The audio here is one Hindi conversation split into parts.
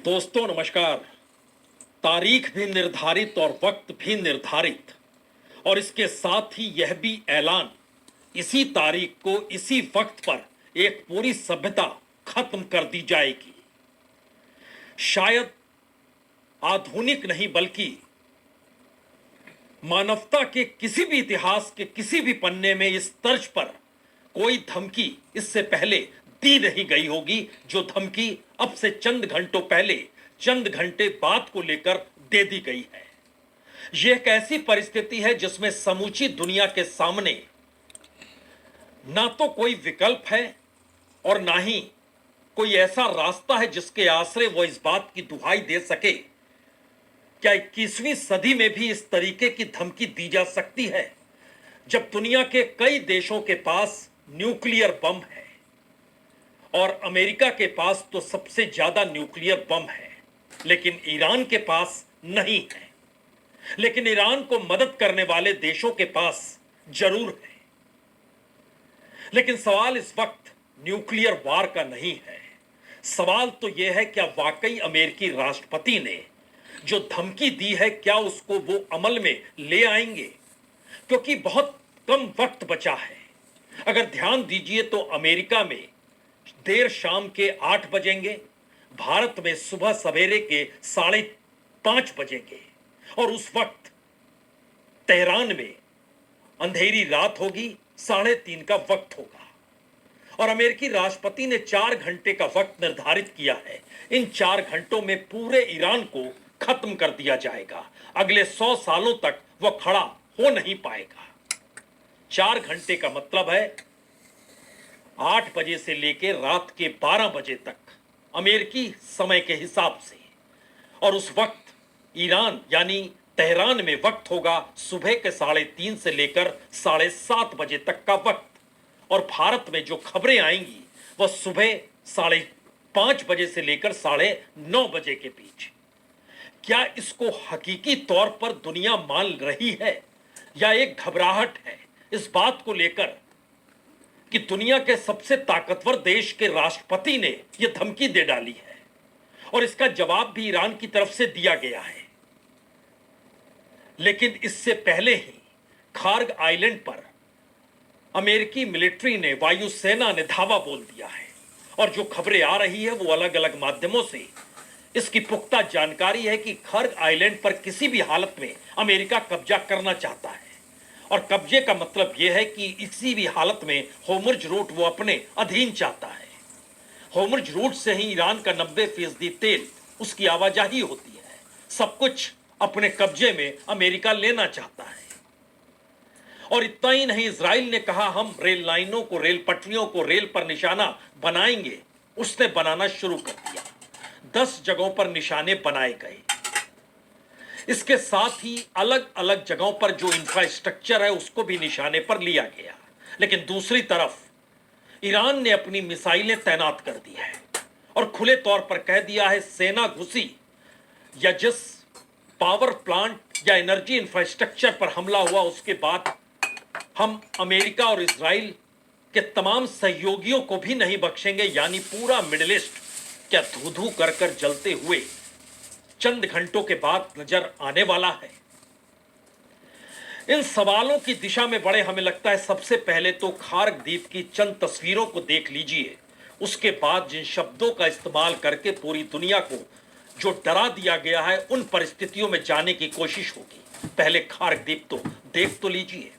दोस्तों नमस्कार। तारीख भी निर्धारित और वक्त भी निर्धारित, और इसके साथ ही यह भी ऐलान, इसी तारीख को इसी वक्त पर एक पूरी सभ्यता खत्म कर दी जाएगी। शायद आधुनिक नहीं बल्कि मानवता के किसी भी इतिहास के किसी भी पन्ने में इस तर्ज पर कोई धमकी इससे पहले दी नहीं गई होगी जो धमकी अब से चंद घंटों पहले, चंद घंटे बाद को लेकर दे दी गई है। यह एक ऐसी परिस्थिति है जिसमें समूची दुनिया के सामने ना तो कोई विकल्प है और ना ही कोई ऐसा रास्ता है जिसके आश्रय वो इस बात की दुहाई दे सके क्या 21वीं सदी में भी इस तरीके की धमकी दी जा सकती है, जब दुनिया के कई देशों के पास न्यूक्लियर बम है और अमेरिका के पास तो सबसे ज्यादा न्यूक्लियर बम है, लेकिन ईरान के पास नहीं है। लेकिन ईरान को मदद करने वाले देशों के पास जरूर है। लेकिन सवाल इस वक्त न्यूक्लियर वार का नहीं है। सवाल तो यह है क्या वाकई अमेरिकी राष्ट्रपति ने जो धमकी दी है क्या उसको वो अमल में ले आएंगे, क्योंकि बहुत कम वक्त बचा है। अगर ध्यान दीजिए तो अमेरिका में देर शाम के 8 बजेंगे, भारत में सुबह सवेरे के 5:30 बजेंगे, और उस वक्त तेहरान में अंधेरी रात होगी, 3:30 का वक्त होगा। और अमेरिकी राष्ट्रपति ने 4 घंटे का वक्त निर्धारित किया है। इन 4 घंटों में पूरे ईरान को खत्म कर दिया जाएगा। अगले 100 सालों तक वह खड़ा हो नहीं पाएगा। 4 घंटे का मतलब है 8 बजे से लेकर रात के 12 बजे तक अमेरिकी समय के हिसाब से। और उस वक्त ईरान यानी तेहरान में वक्त होगा सुबह के 3:30 से लेकर 7:30 बजे तक का वक्त। और भारत में जो खबरें आएंगी वह सुबह 5:30 बजे से लेकर 9:30 बजे के बीच। क्या इसको हकीकी तौर पर दुनिया मान रही है या एक घबराहट है इस बात को लेकर कि दुनिया के सबसे ताकतवर देश के राष्ट्रपति ने यह धमकी दे डाली है? और इसका जवाब भी ईरान की तरफ से दिया गया है। लेकिन इससे पहले ही खार्ग आइलैंड पर अमेरिकी मिलिट्री ने, वायुसेना ने धावा बोल दिया है। और जो खबरें आ रही है वो अलग अलग माध्यमों से इसकी पुख्ता जानकारी है कि खार्ग आइलैंड पर किसी भी हालत में अमेरिका कब्जा करना चाहता है। और कब्जे का मतलब यह है कि किसी भी हालत में होर्मुज रूट वो अपने अधीन चाहता है। होर्मुज रूट से ही ईरान का 90% तेल उसकी आवाजाही होती है। सब कुछ अपने कब्जे में अमेरिका लेना चाहता है। और इतना ही नहीं, इजराइल ने कहा हम रेल लाइनों को, रेल पटरियों को रेल पर निशाना बनाएंगे। उसने बनाना शुरू कर दिया। 10 जगहों पर निशाने बनाए गए। इसके साथ ही अलग अलग जगहों पर जो इंफ्रास्ट्रक्चर है उसको भी निशाने पर लिया गया। लेकिन दूसरी तरफ ईरान ने अपनी मिसाइलें तैनात कर दी है और खुले तौर पर कह दिया है सेना घुसी या जिस पावर प्लांट या एनर्जी इंफ्रास्ट्रक्चर पर हमला हुआ उसके बाद हम अमेरिका और इजराइल के तमाम सहयोगियों को भी नहीं बख्शेंगे। यानी पूरा मिडिल ईस्ट क्या धू धू कर कर जलते हुए चंद घंटों के बाद नजर आने वाला है। इन सवालों की दिशा में बढ़े, हमें लगता है सबसे पहले तो खार्ग द्वीप की चंद तस्वीरों को देख लीजिए। उसके बाद जिन शब्दों का इस्तेमाल करके पूरी दुनिया को जो डरा दिया गया है उन परिस्थितियों में जाने की कोशिश होगी। पहले खार्ग द्वीप तो देख तो लीजिए।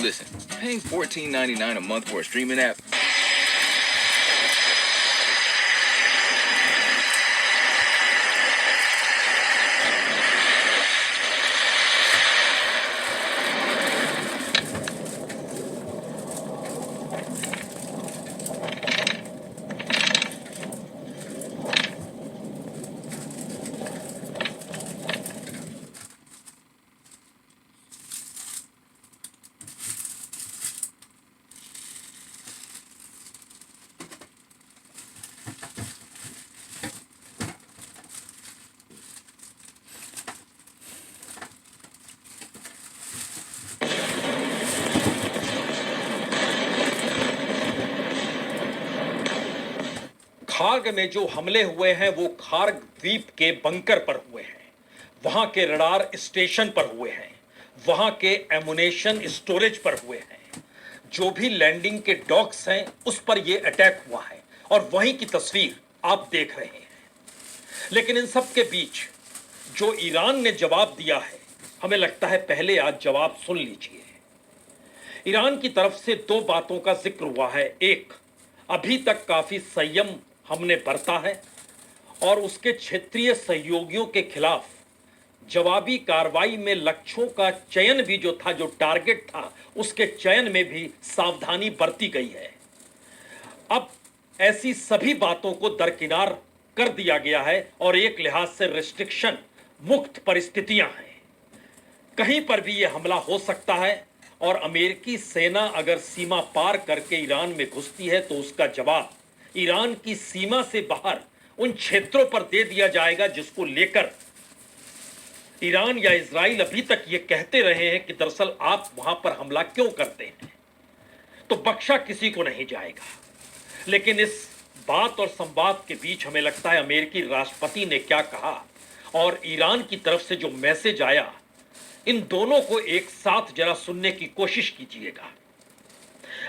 Listen, paying $14.99 a month for a streaming app. Kharg में जो हमले हुए हैं वो खार्ग द्वीप के बंकर पर हुए हैं, वहां के रडार स्टेशन पर हुए हैं, वहां के एमुनेशन स्टोरेज पर हुए हैं, जो भी लैंडिंग के डॉक्स हैं उस पर यह अटैक हुआ है और वहीं की तस्वीर आप देख रहे हैं। लेकिन इन सब के बीच जो ईरान ने जवाब दिया है, हमें लगता है पहले आज जवाब सुन लीजिए। ईरान की तरफ से दो बातों का जिक्र हुआ है। एक, अभी तक काफी संयम हमने बरता है और उसके क्षेत्रीय सहयोगियों के खिलाफ जवाबी कार्रवाई में लक्ष्यों का चयन भी जो था, जो टारगेट था, उसके चयन में भी सावधानी बरती गई है। अब ऐसी सभी बातों को दरकिनार कर दिया गया है और एक लिहाज से रिस्ट्रिक्शन मुक्त परिस्थितियां हैं। कहीं पर भी यह हमला हो सकता है और अमेरिकी सेना अगर सीमा पार करके ईरान में घुसती है तो उसका जवाब ईरान की सीमा से बाहर उन क्षेत्रों पर दे दिया जाएगा जिसको लेकर ईरान या इजराइल अभी तक ये कहते रहे हैं कि दरअसल आप वहां पर हमला क्यों करते हैं। तो बख्शा किसी को नहीं जाएगा। लेकिन इस बात और संवाद के बीच हमें लगता है अमेरिकी राष्ट्रपति ने क्या कहा और ईरान की तरफ से जो मैसेज आया, इन दोनों को एक साथ जरा सुनने की कोशिश कीजिएगा।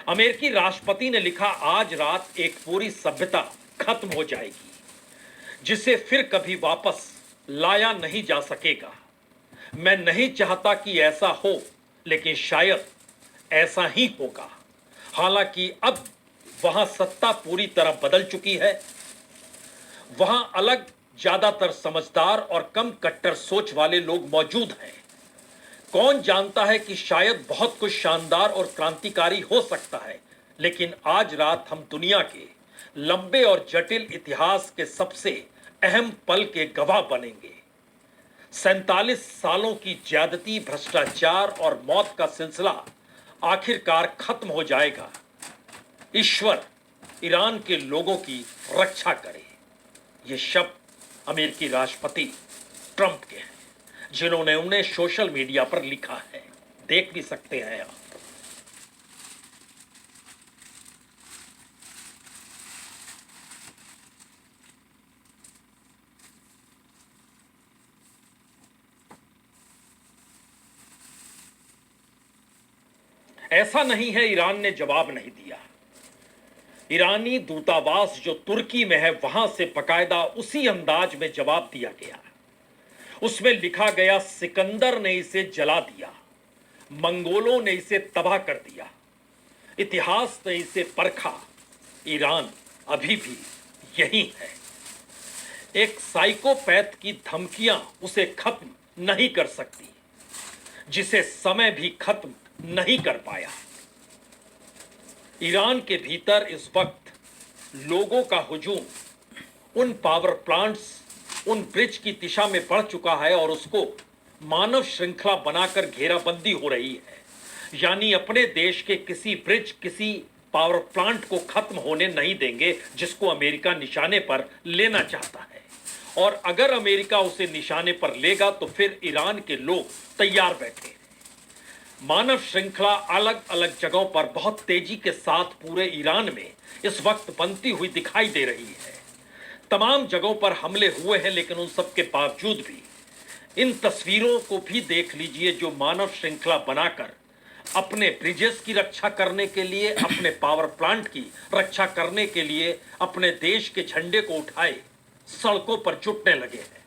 अमेरिकी राष्ट्रपति ने लिखा, आज रात एक पूरी सभ्यता खत्म हो जाएगी जिसे फिर कभी वापस लाया नहीं जा सकेगा। मैं नहीं चाहता कि ऐसा हो, लेकिन शायद ऐसा ही होगा। हालांकि अब वहां सत्ता पूरी तरह बदल चुकी है। वहां अलग, ज्यादातर समझदार और कम कट्टर सोच वाले लोग मौजूद हैं। कौन जानता है कि शायद बहुत कुछ शानदार और क्रांतिकारी हो सकता है। लेकिन आज रात हम दुनिया के लंबे और जटिल इतिहास के सबसे अहम पल के गवाह बनेंगे। 47 सालों की ज्यादती, भ्रष्टाचार और मौत का सिलसिला आखिरकार खत्म हो जाएगा। ईश्वर ईरान के लोगों की रक्षा करे। ये शब्द अमेरिकी राष्ट्रपति ट्रंप के हैं, जिन्होंने उन्हें सोशल मीडिया पर लिखा है। देख भी सकते हैं आप। ऐसा नहीं है ईरान ने जवाब नहीं दिया। ईरानी दूतावास जो तुर्की में है, वहां से बकायदा उसी अंदाज में जवाब दिया गया। उसमें लिखा गया, सिकंदर ने इसे जला दिया, मंगोलों ने इसे तबाह कर दिया, इतिहास ने इसे परखा, ईरान अभी भी यही है। एक साइकोपैथ की धमकियां उसे खत्म नहीं कर सकती, जिसे समय भी खत्म नहीं कर पाया। ईरान के भीतर इस वक्त लोगों का हुजूम उन पावर प्लांट्स, उन ब्रिज की दिशा में बढ़ चुका है और उसको मानव श्रृंखला बनाकर घेराबंदी हो रही है। यानी अपने देश के किसी ब्रिज, किसी पावर प्लांट को खत्म होने नहीं देंगे जिसको अमेरिका निशाने पर लेना चाहता है। और अगर अमेरिका उसे निशाने पर लेगा तो फिर ईरान के लोग तैयार बैठे हैं। मानव श्रृंखला अलग अलग जगहों पर बहुत तेजी के साथ पूरे ईरान में इस वक्त बनती हुई दिखाई दे रही है। तमाम जगहों पर हमले हुए हैं, लेकिन उन सब के बावजूद भी इन तस्वीरों को भी देख लीजिए, जो मानव श्रृंखला बनाकर अपने ब्रिजेस की रक्षा करने के लिए, अपने पावर प्लांट की रक्षा करने के लिए अपने देश के झंडे को उठाए सड़कों पर जुटने लगे हैं।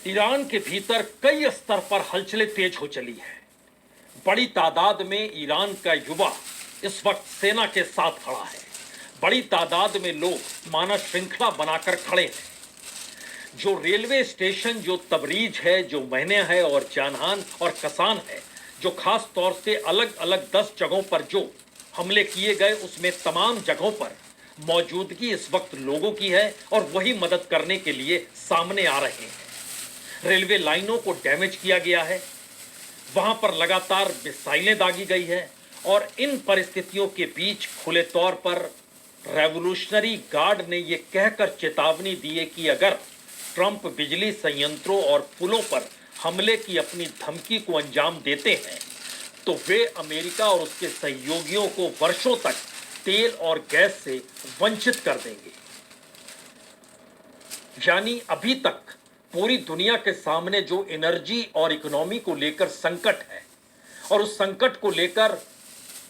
ईरान के भीतर कई स्तर पर हलचलें तेज हो चली है। बड़ी तादाद में ईरान का युवा इस वक्त सेना के साथ खड़ा है। बड़ी तादाद में लोग मानव श्रृंखला बनाकर खड़े हैं। जो रेलवे स्टेशन, जो तबरीज है, जो महीने है और जानहान और कसान है, जो खास तौर से अलग अलग 10 जगहों पर जो हमले किए गए उसमें तमाम जगहों पर मौजूदगी इस वक्त लोगों की है और वही मदद करने के लिए सामने आ रहे हैं। रेलवे लाइनों को डैमेज किया गया है, वहां पर लगातार मिसाइलें दागी गई है और इन परिस्थितियों के बीच खुले तौर पर रेवोल्यूशनरी गार्ड ने यह कहकर चेतावनी दी है कि अगर ट्रंप बिजली संयंत्रों और पुलों पर हमले की अपनी धमकी को अंजाम देते हैं तो वे अमेरिका और उसके सहयोगियों को वर्षों तक तेल और गैस से वंचित कर देंगे। यानी अभी तक पूरी दुनिया के सामने जो एनर्जी और इकोनॉमी को लेकर संकट है और उस संकट को लेकर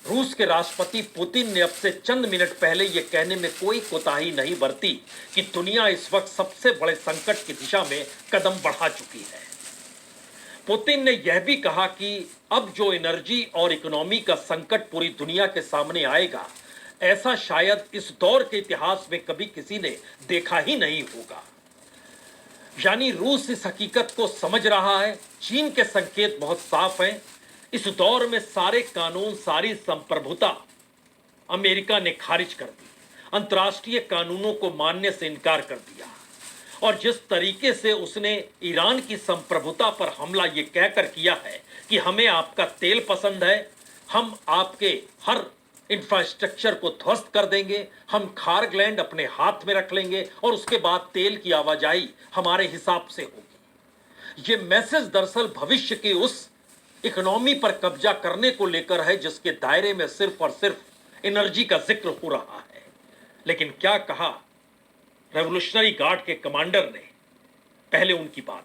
रूस के राष्ट्रपति पुतिन ने अब से चंद मिनट पहले यह कहने में कोई कोताही नहीं बरती कि दुनिया इस वक्त सबसे बड़े संकट की दिशा में कदम बढ़ा चुकी है। पुतिन ने यह भी कहा कि अब जो एनर्जी और इकोनॉमी का संकट पूरी दुनिया के सामने आएगा, ऐसा शायद इस दौर के इतिहास में कभी किसी ने देखा ही नहीं होगा। यानी रूस इस हकीकत को समझ रहा है। चीन के संकेत बहुत साफ हैं। इस दौर में सारे कानून, सारी संप्रभुता अमेरिका ने खारिज कर दी, अंतर्राष्ट्रीय कानूनों को मानने से इनकार कर दिया और जिस तरीके से उसने ईरान की संप्रभुता पर हमला ये कहकर किया है कि हमें आपका तेल पसंद है, हम आपके हर इंफ्रास्ट्रक्चर को ध्वस्त कर देंगे, हम खारग्लैंड अपने हाथ में रख लेंगे और उसके बाद तेल की आवाजाही हमारे हिसाब से होगी। ये मैसेज दरअसल भविष्य की उस इकोनॉमी पर कब्जा करने को लेकर है जिसके दायरे में सिर्फ और सिर्फ एनर्जी का जिक्र हो रहा है। लेकिन क्या कहा रेवोल्यूशनरी गार्ड के कमांडर ने? पहले उनकी बात।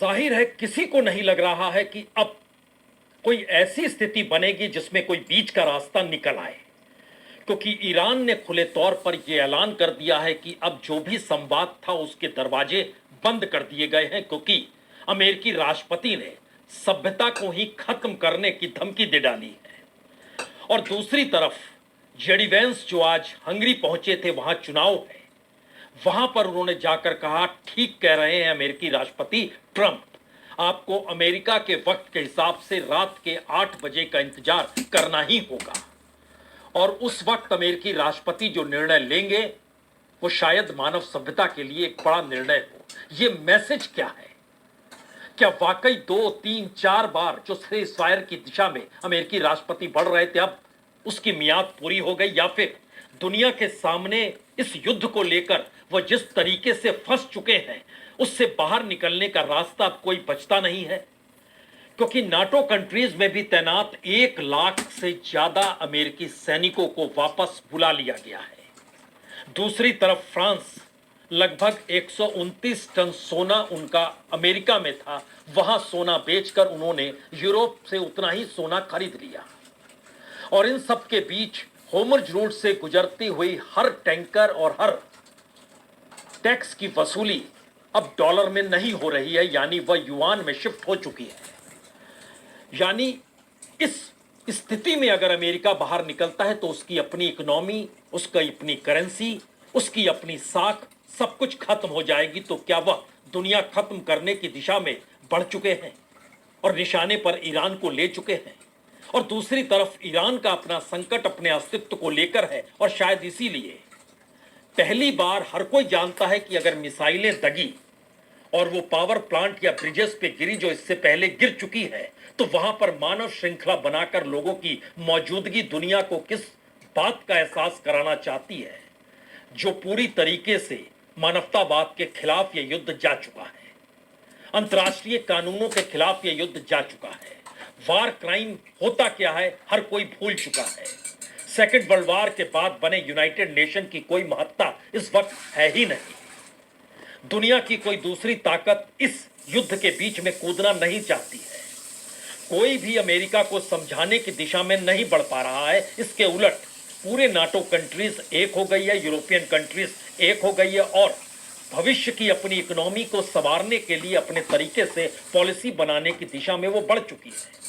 जाहिर है किसी को नहीं लग रहा है कि अब कोई ऐसी स्थिति बनेगी जिसमें कोई बीच का रास्ता निकल आए, क्योंकि ईरान ने खुले तौर पर यह ऐलान कर दिया है कि अब जो भी संवाद था उसके दरवाजे बंद कर दिए गए हैं, क्योंकि अमेरिकी राष्ट्रपति ने सभ्यता को ही खत्म करने की धमकी दे डाली है। और दूसरी तरफ जेडी वेंस जो आज हंगरी पहुंचे थे, वहां चुनाव है, वहां पर उन्होंने जाकर कहा, ठीक कह रहे हैं अमेरिकी राष्ट्रपति ट्रंप, आपको अमेरिका के वक्त के हिसाब से रात के 8 बजे का इंतजार करना ही होगा और उस वक्त अमेरिकी राष्ट्रपति जो निर्णय लेंगे वो शायद मानव सभ्यता के लिए एक बड़ा निर्णय हो। ये मैसेज क्या है? क्या वाकई 2, 3, 4 बार जो सीज़फायर की दिशा में अमेरिकी राष्ट्रपति बढ़ रहे थे अब उसकी मियाद पूरी हो गई, या फिर दुनिया के सामने इस युद्ध को लेकर वो जिस तरीके से फंस चुके हैं उससे बाहर निकलने का रास्ता अब कोई बचता नहीं है? क्योंकि नाटो कंट्रीज में भी तैनात 1 लाख से ज्यादा अमेरिकी सैनिकों को वापस बुला लिया गया है। दूसरी तरफ फ्रांस, लगभग 129 टन सोना उनका अमेरिका में था, वहां सोना बेचकर उन्होंने यूरोप से उतना ही सोना खरीद लिया। और इन सब के बीच होमर्ज रूट से गुजरती हुई हर टैंकर और हर टैक्स की वसूली अब डॉलर में नहीं हो रही है, यानी वह युआन में शिफ्ट हो चुकी है। यानी इस स्थिति में अगर अमेरिका बाहर निकलता है तो उसकी अपनी इकोनॉमी, उसकी अपनी करेंसी, उसकी अपनी साख सब कुछ खत्म हो जाएगी। तो क्या वह दुनिया खत्म करने की दिशा में बढ़ चुके हैं और निशाने पर ईरान को ले चुके हैं? और दूसरी तरफ ईरान का अपना संकट अपने अस्तित्व को लेकर है और शायद इसीलिए पहली बार हर कोई जानता है कि अगर मिसाइलें दगी और वो पावर प्लांट या ब्रिजेस पे गिरी जो इससे पहले गिर चुकी है, तो वहां पर मानव श्रृंखला बनाकर लोगों की मौजूदगी दुनिया को किस बात का एहसास कराना चाहती है, जो पूरी तरीके से मानवतावाद के खिलाफ यह युद्ध जा चुका है, अंतर्राष्ट्रीय कानूनों के खिलाफ यह युद्ध जा चुका है। वार क्राइम होता क्या है हर कोई भूल चुका है। सेकेंड वर्ल्ड वार के बाद बने यूनाइटेड नेशन की कोई महत्ता इस वक्त है ही नहीं। दुनिया की कोई दूसरी ताकत इस युद्ध के बीच में कूदना नहीं चाहती है। कोई भी अमेरिका को समझाने की दिशा में नहीं बढ़ पा रहा है। इसके उलट पूरे नाटो कंट्रीज एक हो गई है, यूरोपियन कंट्रीज एक हो गई है और भविष्य की अपनी इकोनॉमी को संवारने के लिए अपने तरीके से पॉलिसी बनाने की दिशा में वो बढ़ चुकी है।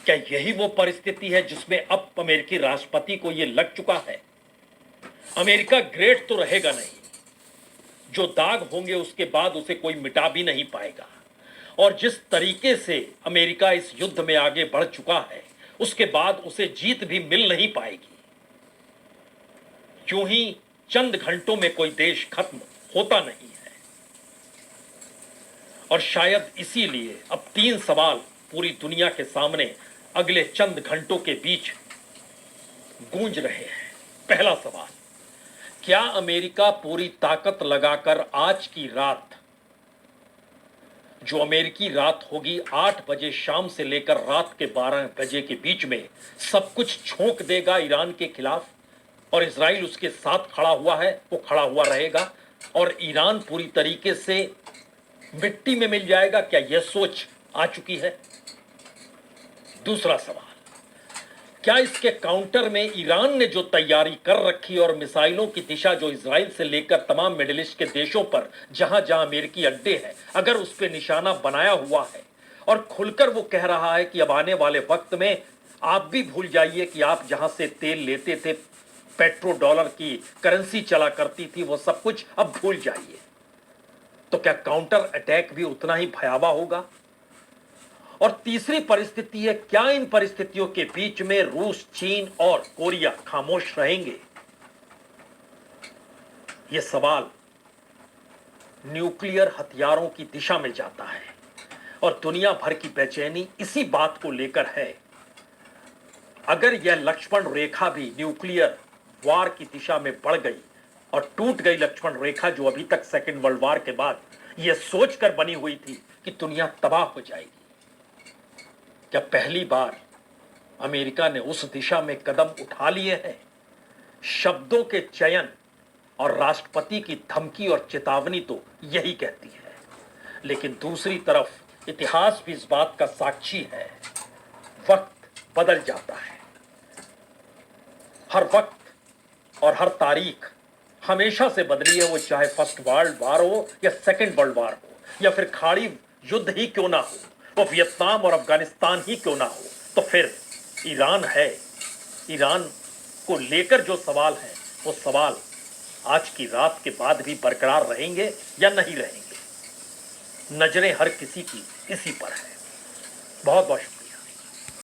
क्या यही वो परिस्थिति है जिसमें अब अमेरिकी राष्ट्रपति को ये लग चुका है? अमेरिका ग्रेट तो रहेगा नहीं, जो दाग होंगे उसके बाद उसे कोई मिटा भी नहीं पाएगा। और जिस तरीके से अमेरिका इस युद्ध में आगे बढ़ चुका है उसके बाद उसे जीत भी मिल नहीं पाएगी। यूं ही चंद घंटों में कोई देश खत्म होता नहीं है। और शायद इसीलिए अब 3 सवाल पूरी दुनिया के सामने अगले चंद घंटों के बीच गूंज रहे हैं। पहला सवाल, क्या अमेरिका पूरी ताकत लगाकर आज की रात, जो अमेरिकी रात होगी 8 बजे शाम से लेकर रात के 12 बजे के बीच में, सब कुछ झोंक देगा ईरान के खिलाफ और इजराइल उसके साथ खड़ा हुआ है, वो खड़ा हुआ रहेगा और ईरान पूरी तरीके से मिट्टी में मिल जाएगा? क्या यह सोच आ चुकी है? दूसरा सवाल, क्या इसके काउंटर में ईरान ने जो तैयारी कर रखी और मिसाइलों की दिशा जो इजराइल से लेकर तमाम मिडिल ईस्ट के देशों पर जहां जहां अमेरिकी अड्डे हैं, अगर उस पर निशाना बनाया हुआ है और खुलकर वो कह रहा है कि अब आने वाले वक्त में आप भी भूल जाइए कि आप जहां से तेल लेते थे, पेट्रो डॉलर की करेंसी चला करती थी, वो सब कुछ अब भूल जाइए, तो क्या काउंटर अटैक भी उतना ही भयावह होगा? और तीसरी परिस्थिति है, क्या इन परिस्थितियों के बीच में रूस, चीन और कोरिया खामोश रहेंगे? यह सवाल न्यूक्लियर हथियारों की दिशा में जाता है और दुनिया भर की बेचैनी इसी बात को लेकर है। अगर यह लक्ष्मण रेखा भी न्यूक्लियर वार की दिशा में बढ़ गई और टूट गई लक्ष्मण रेखा जो अभी तक सेकेंड वर्ल्ड वार के बाद यह सोचकर बनी हुई थी कि दुनिया तबाह हो जाएगी, क्या पहली बार अमेरिका ने उस दिशा में कदम उठा लिए हैं? शब्दों के चयन और राष्ट्रपति की धमकी और चेतावनी तो यही कहती है, लेकिन दूसरी तरफ इतिहास भी इस बात का साक्षी है, वक्त बदल जाता है। हर वक्त और हर तारीख हमेशा से बदली है, वो चाहे फर्स्ट वर्ल्ड वार हो या सेकेंड वर्ल्ड वार हो या फिर खाड़ी युद्ध ही क्यों ना हो, वो वियतनाम और अफगानिस्तान ही क्यों ना हो। तो फिर ईरान है, ईरान को लेकर जो सवाल है वो सवाल आज की रात के बाद भी बरकरार रहेंगे या नहीं रहेंगे? नजरें हर किसी की इसी पर है। बहुत बहुत